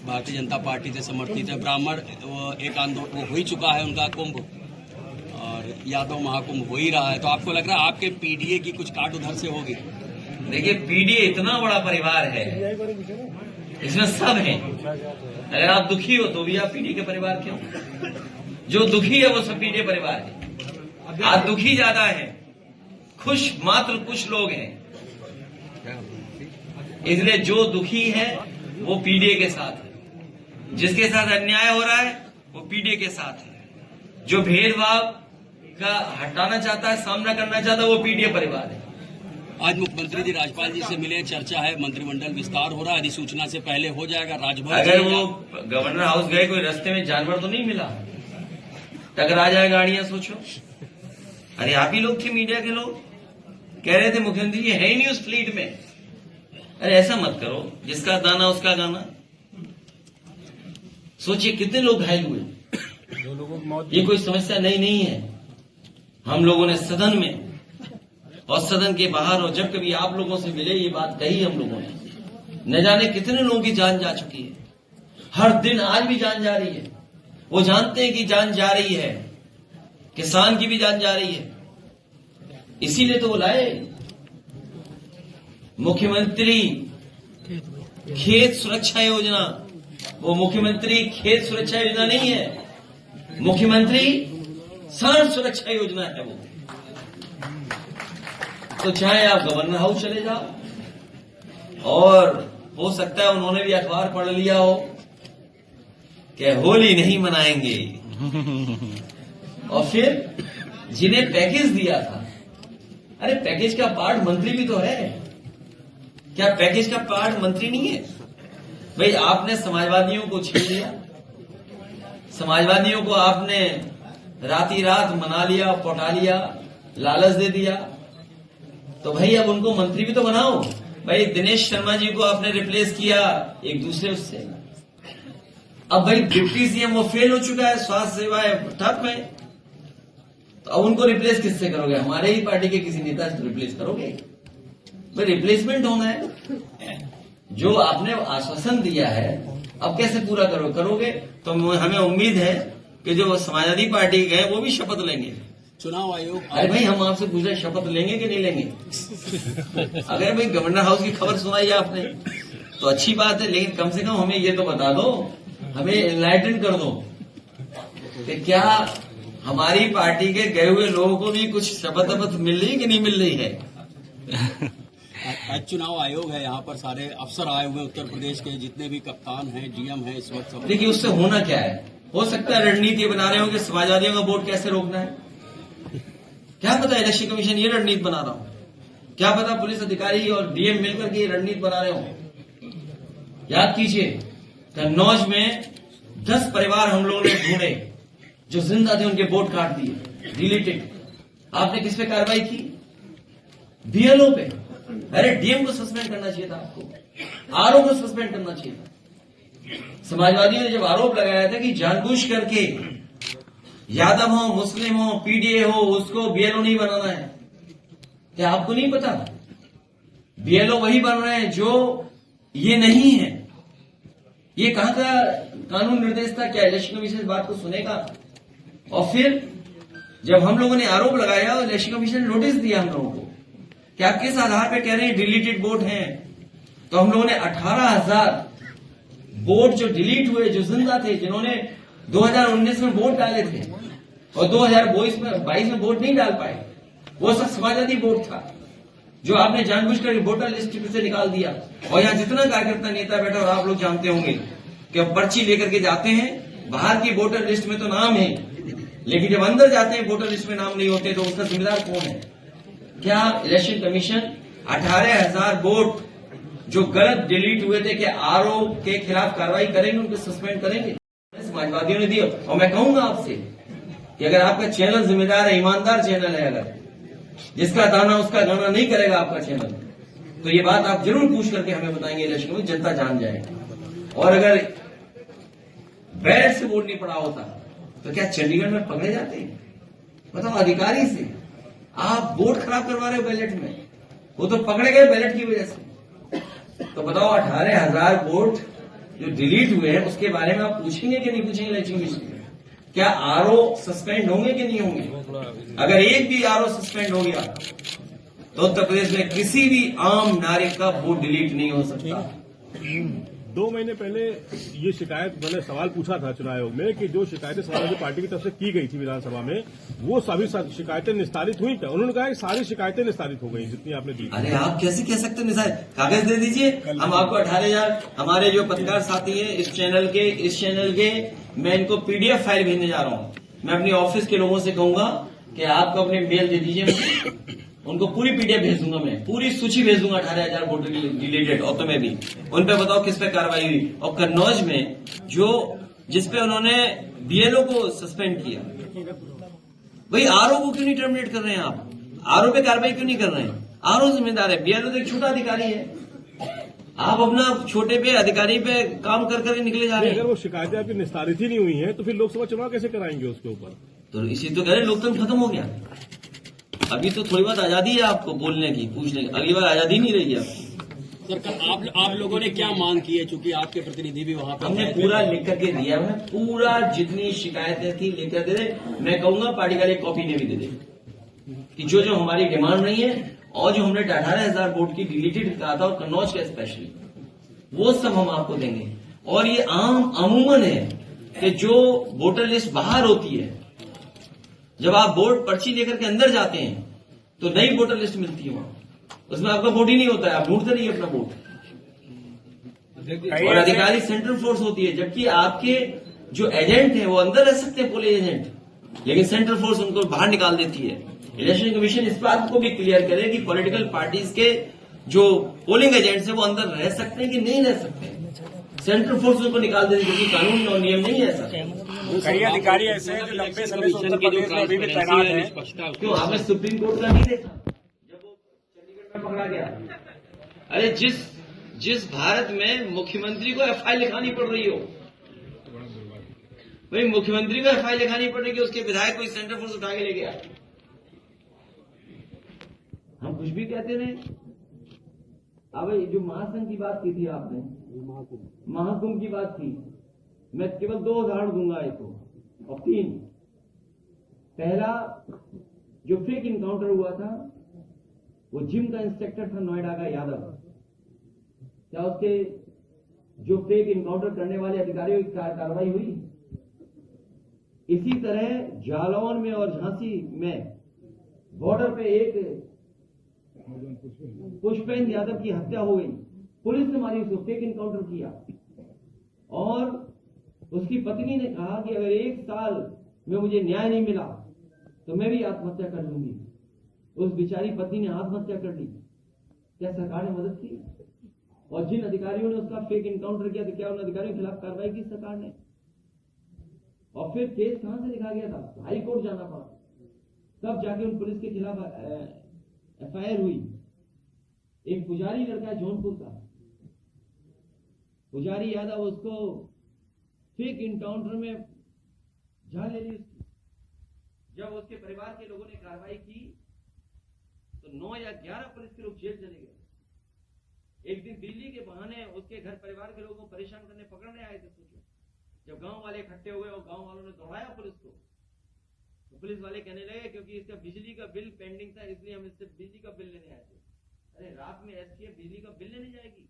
Bharatiya Janata party से समर्थित है। ब्राह्मण एक आंदोलन हो ही चुका है, उनका कुंभ, और यादव महाकुंभ हो ही रहा है। तो आपको लग रहा है आपके पीडीए की कुछ काट उधर से होगी? देखिए, पीडीए इतना बड़ा परिवार है, इसमें सब है। अगर आप दुखी हो तो भी आप पीडीए के परिवार के हो। जो दुखी है वो सब पीडीए परिवार है। आप दुखी ज्यादा है, खुश मात्र कुछ लोग हैं। इसलिए जो दुखी है वो पीडीए के साथ है, जिसके साथ अन्याय हो रहा है वो पीडीए के साथ है, जो भेदभाव का हटाना चाहता है, सामना करना चाहता है, वो पीडीए परिवार है। आज मुख्यमंत्री जी राज्यपाल जी से मिले, चर्चा है, मंत्रिमंडल विस्तार हो रहा है, अधिसूचना से पहले हो जाएगा। राजभवन अगर वो गवर्नर हाउस गए, कोई रास्ते में जानवर तो नहीं मिला, टकरा जाए गाड़ियां, सोचो। अरे आप ही लोग थे, मीडिया के लोग कह रहे थे मुख्यमंत्री जी है ही नहीं उस फ्लीट में। अरे ऐसा मत करो, जिसका दाना उसका गाना। सोचिए कितने लोग घायल हुए। ये कोई समस्या नई नहीं है। हम लोगों ने सदन में और सदन के बाहर और जब कभी आप लोगों से मिले ये बात कही हम लोगों ने। न जाने कितने लोगों की जान जा चुकी है। हर दिन आज भी जान जा रही है। वो जानते हैं कि जान जा रही है, किसान की भी जान जा रही है। इसीलिए तो वो लाए मुख्यमंत्री खेत सुरक्षा योजना। वो मुख्यमंत्री खेत सुरक्षा योजना नहीं है, मुख्यमंत्री सांड सुरक्षा योजना है वो। तो चाहे आप गवर्नर हाउस चले जाओ, और हो सकता है उन्होंने भी अखबार पढ़ लिया हो कि होली नहीं मनाएंगे, और फिर जिन्हें पैकेज दिया था, अरे पैकेज का पार्ट मंत्री भी तो है, क्या पैकेज का पार्ट मंत्री नहीं है? भाई आपने समाजवादियों को छीन लिया, समाजवादियों को आपने राती रात मना लिया, पटा लिया, लालच दे दिया, तो भाई अब उनको मंत्री भी तो बनाओ। भाई दिनेश शर्मा जी को आपने रिप्लेस किया एक दूसरे उससे। अब भाई डिप्टी सीएम वो फेल हो चुका है, स्वास्थ्य सेवाएं ठप है, तो अब उनको रिप्लेस किससे करोगे? हमारे ही पार्टी के किसी नेता से रिप्लेस करोगे? भाई रिप्लेसमेंट होना है। जो आपने आश्वासन दिया है अब कैसे पूरा करोगे? तो हमें उम्मीद है कि जो समाजवादी पार्टी गए वो भी शपथ लेंगे। चुनाव आयोग, अरे भाई हम आपसे पूछ रहे शपथ लेंगे कि नहीं लेंगे? अगर भाई गवर्नर हाउस की खबर सुनाई आपने तो अच्छी बात है, लेकिन कम से कम हमें ये तो बता दो, हमें एनलाइटन कर दो कि क्या हमारी पार्टी के गए हुए लोगों को भी कुछ शपथ मिल रही कि नहीं मिल रही है। आज चुनाव आयोग है, यहाँ पर सारे अफसर आए हुए उत्तर प्रदेश के, जितने भी कप्तान हैं, डीएम हैं इस वक्त। देखिए उससे होना क्या है? हो सकता है रणनीति बना रहे हो कि समाजवादियों का वोट कैसे रोकना है। क्या पता इलेक्शन कमीशन ये रणनीति बना रहा हो, क्या पता पुलिस अधिकारी और डीएम मिलकर के ये रणनीति बना रहे हो। याद कीजिए कन्नौज में 10 परिवार हम लोगों ने ढूंढे जो जिंदा थे, उनके वोट काट दिए, डिलीटेड। आपने किस पे कार्रवाई की? बीएलओ पे। अरे डीएम को सस्पेंड करना चाहिए था, आपको आरओ को सस्पेंड करना चाहिए था। समाजवादियों ने जब आरोप लगाया था कि जानबूझ करके यादव हो, मुस्लिम हो, पीडीए हो, उसको बीएलओ नहीं बनाना है, क्या आपको नहीं पता? बीएलओ वही बन रहे हैं जो ये नहीं है। ये कहां का कानून निर्देश था? क्या इलेक्शन कमीशन इस बात को सुनेगा? और फिर जब हम लोगों ने आरोप लगाया, इलेक्शन कमीशन ने नोटिस दिया हम लोगों को कि आप किस आधार पे कह रहे हैं डिलीटेड वोट हैं, तो हम लोगों ने 18,000 वोट जो डिलीट हुए, जो जिंदा थे, जिन्होंने 2019 में वोट डाले थे और 2022 में वोट नहीं डाल पाए, वो सब समाजवादी वोट था जो आपने जानबूझकर वोटर लिस्ट से निकाल दिया। और यहाँ जितना कार्यकर्ता नेता बैठा, और आप लोग जानते होंगे कि अब पर्ची लेकर के जाते हैं, बाहर की वोटर लिस्ट में तो नाम है, लेकिन जब अंदर जाते हैं वोटर लिस्ट में नाम नहीं होते, तो उसका जिम्मेदार कौन है? क्या इलेक्शन कमीशन 18,000 वोट जो गलत डिलीट हुए थे, कि आरओ के खिलाफ कार्रवाई करेंगे, उनको सस्पेंड करेंगे? समाजवादियों ने दिया। और मैं कहूंगा आपसे कि अगर आपका चैनल जिम्मेदार है, ईमानदार चैनल है, अगर जिसका दाना उसका गाना नहीं करेगा आपका चैनल, तो ये बात आप जरूर पूछ करके हमें बताएंगे इलेक्शन में, जनता जान जाएगी। और अगर बैलेट से वोट नहीं पड़ा होता तो क्या चंडीगढ़ में पकड़े जाते? बताओ, अधिकारी से आप वोट खराब करवा रहे हो बैलेट में, वो तो पकड़े गए बैलेट की वजह से। तो बताओ 18,000 वोट जो डिलीट हुए हैं उसके बारे में आप पूछेंगे कि नहीं पूछेंगे इलेक्शन कमीशन? क्या आरओ सस्पेंड होंगे कि नहीं होंगे? अगर एक भी आरओ सस्पेंड हो गया तो उत्तर प्रदेश में किसी भी आम नागरिक का वोट डिलीट नहीं हो सकता। 2 महीने पहले ये शिकायत मैंने सवाल पूछा था चुनाव आयोग में कि जो शिकायतें समाजवादी पार्टी की तरफ से की गई थी विधानसभा में वो सभी शिकायतें निस्तारित हुई क्या? उन्होंने कहा कि सारी शिकायतें निस्तारित हो गई जितनी आपने दी। अरे आप कैसे कह सकते हैं निस्तारित? कागज दे दीजिए, हम आपको 18,000 हमारे जो पत्रकार साथी हैं इस चैनल के मैं इनको पीडीएफ फाइल भेजने जा रहा हूँ। मैं अपनी ऑफिस के लोगों से कहूंगा कि आपको अपने मेल दे दीजिए मुझे, उनको पूरी पीडीएफ भेज दूंगा, मैं पूरी सूची भेज दूंगा 18,000 वोटर डिलीटेड। और तुम्हें भी उन पे बताओ किस पे कार्रवाई हुई। और कन्नौज में जिसपे उन्होंने बीएलओ को सस्पेंड किया, भाई आरओ को क्यों नहीं टर्मिनेट कर रहे हैं आप? आरओ पे कार्रवाई क्यों नहीं कर रहे हैं? आरओ जिम्मेदार है, बीएलओ तो एक छोटा अधिकारी है। आप अपना छोटे पे अधिकारी पे काम कर कर निकले जा रहे हैं। अगर वो शिकायतें आपकी निस्तारित ही नहीं हुई हैं तो फिर लोकसभा चुनाव कैसे कराएंगे उसके ऊपर? तो इसी तो कह रहे लोकतंत्र खत्म हो गया। अभी तो थोड़ी बहुत आजादी है आपको बोलने की, पूछने की, अगली बार आजादी नहीं रहेगी आपकी। सर कल आप लोगों ने क्या मांग की है, चूंकि आपके प्रतिनिधि भी वहां पर हमने पूरा लिख करके दिया है, पूरा जितनी शिकायतें थी लिख कर दे दे। मैं कहूंगा पार्टी का एक कॉपी ने भी दे दे कि जो जो हमारी डिमांड नहीं है और जो हमने 18,000 वोट की डिलीटेड कहा था और कन्नौज का स्पेशली, वो सब हम आपको देंगे। और ये अमूमन है कि जो वोटर लिस्ट बाहर होती है, जब आप वोट पर्ची लेकर के अंदर जाते हैं तो नई वोटर लिस्ट मिलती है, वहां उसमें आपका वोट ही नहीं होता है, आप ढूंढते नहीं अपना वोट। और अधिकारी सेंट्रल फोर्स होती है, जबकि आपके जो एजेंट है वो अंदर रह सकते हैं पोलिंग एजेंट, लेकिन सेंट्रल फोर्स उनको बाहर निकाल देती है। इलेक्शन कमीशन इस बात को भी क्लियर करे कि पॉलिटिकल पार्टीज के जो पोलिंग एजेंट्स हैं वो अंदर रह सकते हैं कि नहीं रह सकते। सेंट्रल फोर्स उनको निकाल देती है, क्योंकि कानून और नियम नहीं है ऐसा। कई अधिकारी ऐसे हैं जो लंबे समय से उत्तर प्रदेश में अभी भी तैनात हैं। क्यों आपने सुप्रीम कोर्ट का नहीं देखा जब वो चंडीगढ़ में पकड़ा गया? अरे जिस भारत में मुख्यमंत्री को एफआईआर लिखानी पड़ रही हो, भाई मुख्यमंत्री को एफआईआर लिखानी पड़ रही है, उसके विधायक को सेंट्रल फोर्स उठा के ले गया। हम कुछ भी कहते रहे। अब जो महासंघ की बात की थी आपने, महाकुंभ की बात थी, मैं केवल 2 उदाहरण दूंगा आपको और 3। पहला, जो फेक इनकाउंटर हुआ था वो जिम का इंस्पेक्टर था नोएडा का यादव, क्या उसके जो फेक इनकाउंटर करने वाले अधिकारियों की कार्रवाई हुई? इसी तरह जालौन में और झांसी में बॉर्डर पे एक पुष्पेंद्र यादव की हत्या हो गई, पुलिस ने मारी उसको, फेक इनकाउंटर किया। और उसकी पत्नी ने कहा कि अगर 1 साल में मुझे न्याय नहीं मिला तो मैं भी आत्महत्या कर लूंगी। उस बेचारी पत्नी ने आत्महत्या कर ली। क्या सरकार ने मदद की? और जिन अधिकारियों ने उसका फेक इनकाउंटर किया तो क्या उन अधिकारियों के खिलाफ कार्रवाई की सरकार ने? और फिर केस कहां से लिखा गया था? हाई कोर्ट जाना पड़ा, तब जाके उन पुलिस के खिलाफ एफआईआर हुई। एक पुजारी लड़का है जौनपुर का, पुजारी यादव, उसको फेक इनकाउंटर में जान ले ली उसकी। जब उसके परिवार के लोगों ने कार्रवाई की तो 9 या 11 पुलिस के लोग जेल चले गए। एक दिन दिल्ली के बहाने उसके घर परिवार के लोगों को परेशान करने पकड़ने आए थे। सोचो, जब गांव वाले इकट्ठे हो गए और गांव वालों ने दौड़ाया पुलिस को, तो पुलिस वाले कहने लगे क्योंकि इसका बिजली का बिल पेंडिंग था इसलिए हम इससे बिजली का बिल लेने आए थे। अरे रात में एसटीएफ बिजली का बिल लेने जाएगी?